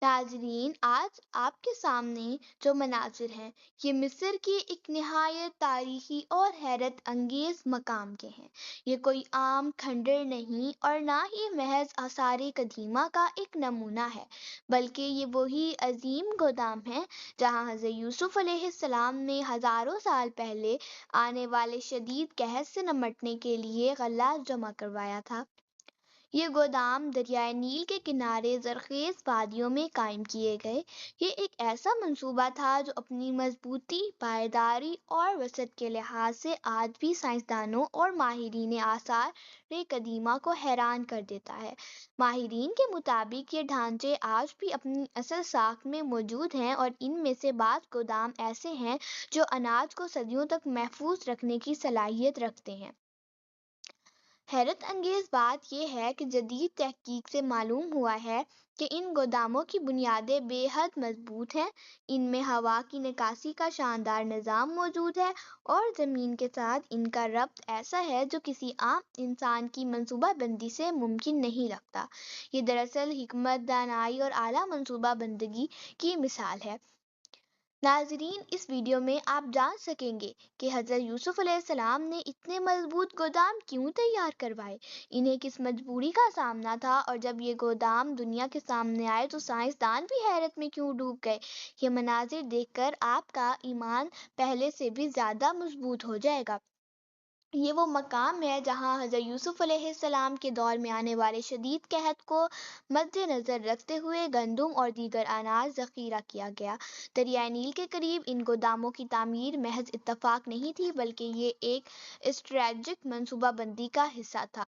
ناظرین، آج آپ کے سامنے جو مناظر ہیں یہ مصر کے ایک نہایت تاریخی اور حیرت انگیز مقام کے ہیں۔ یہ کوئی عام کھنڈر نہیں اور نہ ہی محض آثار قدیمہ کا ایک نمونہ ہے، بلکہ یہ وہی عظیم گودام ہے جہاں حضرت یوسف علیہ السلام نے ہزاروں سال پہلے آنے والے شدید قحط سے نمٹنے کے لیے غلات جمع کروایا تھا۔ یہ گودام دریائے نیل کے کنارے زرخیز وادیوں میں قائم کیے گئے۔ یہ ایک ایسا منصوبہ تھا جو اپنی مضبوطی، پائیداری اور وسعت کے لحاظ سے آج بھی سائنسدانوں اور ماہرین آثار قدیمہ کو حیران کر دیتا ہے۔ ماہرین کے مطابق یہ ڈھانچے آج بھی اپنی اصل ساخت میں موجود ہیں اور ان میں سے بعض گودام ایسے ہیں جو اناج کو صدیوں تک محفوظ رکھنے کی صلاحیت رکھتے ہیں۔ حیرت انگیز بات یہ ہے کہ جدید تحقیق سے معلوم ہوا ہے کہ ان گوداموں کی بنیادیں بے حد مضبوط ہیں۔ ان میں ہوا کی نکاسی کا شاندار نظام موجود ہے اور زمین کے ساتھ ان کا ربط ایسا ہے جو کسی عام انسان کی منصوبہ بندی سے ممکن نہیں لگتا۔ یہ دراصل حکمت، دانائی اور اعلیٰ منصوبہ بندی کی مثال ہے۔ ناظرین، اس ویڈیو میں آپ جان سکیں گے کہ حضرت یوسف علیہ السلام نے اتنے مضبوط گودام کیوں تیار کروائے، انہیں کس مجبوری کا سامنا تھا، اور جب یہ گودام دنیا کے سامنے آئے تو سائنسدان بھی حیرت میں کیوں ڈوب گئے۔ یہ مناظر دیکھ کر آپ کا ایمان پہلے سے بھی زیادہ مضبوط ہو جائے گا۔ یہ وہ مقام ہے جہاں حضرت یوسف علیہ السلام کے دور میں آنے والے شدید قحط کو مد نظر رکھتے ہوئے گندم اور دیگر اناج ذخیرہ کیا گیا۔ دریائے نیل کے قریب ان گوداموں کی تعمیر محض اتفاق نہیں تھی، بلکہ یہ ایک اسٹریٹجک منصوبہ بندی کا حصہ تھا۔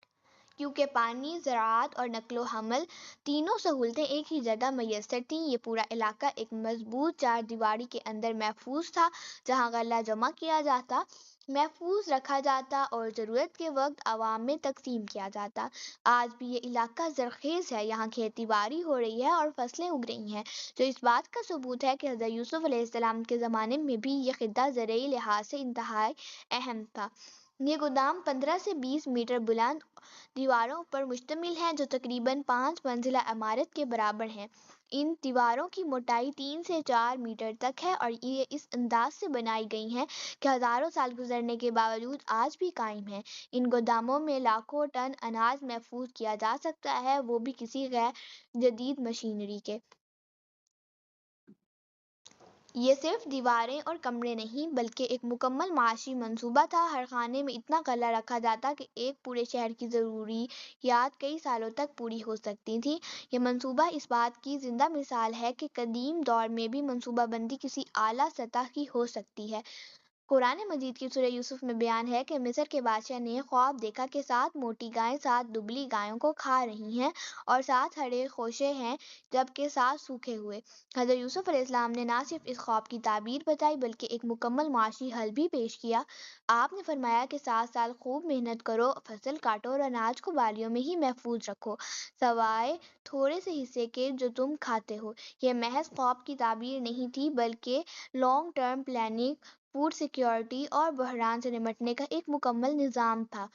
کیونکہ پانی، زراعت اور نقل و حمل تینوں سہولتیں ایک ہی جگہ میسر تھیں، یہ پورا علاقہ ایک مضبوط چار دیواری کے اندر محفوظ تھا جہاں غلہ جمع کیا جاتا، محفوظ رکھا جاتا اور ضرورت کے وقت عوام میں تقسیم کیا جاتا۔ آج بھی یہ علاقہ زرخیز ہے، یہاں کھیتی باڑی ہو رہی ہے اور فصلیں اگ رہی ہیں، جو اس بات کا ثبوت ہے کہ حضرت یوسف علیہ السلام کے زمانے میں بھی یہ خطہ زرعی لحاظ سے انتہائی اہم تھا۔ یہ گودام 15 سے 20 میٹر بلند دیواروں پر مشتمل ہے جو تقریباً 5 منزلہ عمارت کے برابر ہیں۔ ان دیواروں کی موٹائی 3 سے 4 میٹر تک ہے اور یہ اس انداز سے بنائی گئی ہیں کہ ہزاروں سال گزرنے کے باوجود آج بھی قائم ہیں۔ ان گوداموں میں لاکھوں ٹن اناج محفوظ کیا جا سکتا ہے، وہ بھی کسی غیر جدید مشینری کے۔ یہ صرف دیواریں اور کمرے نہیں بلکہ ایک مکمل معاشی منصوبہ تھا۔ ہر خانے میں اتنا غلہ رکھا جاتا کہ ایک پورے شہر کی ضروریات کئی سالوں تک پوری ہو سکتی تھیں۔ یہ منصوبہ اس بات کی زندہ مثال ہے کہ قدیم دور میں بھی منصوبہ بندی کسی اعلیٰ سطح کی ہو سکتی ہے۔ قرآن مجید کی سورہ یوسف میں بیان ہے کہ مصر کے بادشاہ نے خواب دیکھا کہ 7 موٹی گائیں 7 دبلی گایوں کو کھا رہی ہیں اور 7 ہرے خوشے ہیں جبکہ 7 سوکھے ہوئے۔ حضرت یوسف علیہ السلام نے نہ صرف اس خواب کی تعبیر بتائی بلکہ ایک مکمل معاشی حل بھی پیش کیا۔ آپ نے فرمایا کہ 7 سال خوب محنت کرو، فصل کاٹو اور اناج کو بالیوں میں ہی محفوظ رکھو، سوائے تھوڑے سے حصے کے جو تم کھاتے ہو۔ یہ محض خواب کی تعبیر نہیں تھی بلکہ long term planning, food security اور بحران سے نمٹنے کا ایک مکمل نظام تھا۔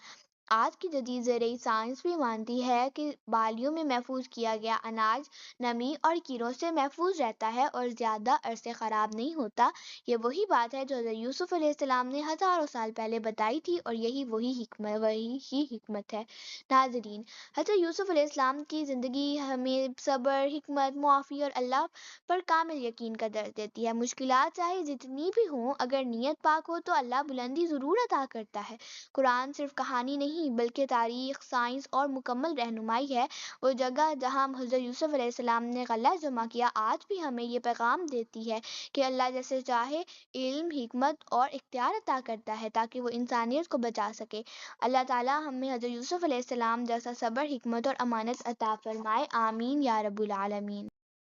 آج کی جدید زرعی سائنس بھی مانتی ہے کہ بالیوں میں محفوظ کیا گیا اناج نمی اور کیڑوں سے محفوظ رہتا ہے اور زیادہ عرصے خراب نہیں ہوتا۔ یہ وہی بات ہے جو حضرت یوسف علیہ السلام نے ہزاروں سال پہلے بتائی تھی اور یہی ہی حکمت ہے۔ ناظرین، حضرت یوسف علیہ السلام کی زندگی ہمیں صبر، حکمت، معافی اور اللہ پر کامل یقین کا درس دیتی ہے۔ مشکلات چاہے جتنی بھی ہوں، اگر نیت پاک ہو تو اللہ بلندی ضرور عطا کرتا ہے۔ قرآن صرف کہانی نہیں بلکہ تاریخ، سائنس اور مکمل رہنمائی ہے۔ وہ جگہ جہاں حضرت یوسف علیہ السلام نے غلہ جمع کیا آج بھی ہمیں یہ پیغام دیتی ہے کہ اللہ جیسے چاہے علم، حکمت اور اختیار عطا کرتا ہے تاکہ وہ انسانیت کو بچا سکے۔ اللہ تعالیٰ ہمیں حضرت یوسف علیہ السلام جیسا صبر، حکمت اور امانت عطا فرمائے، آمین یا رب العالمین۔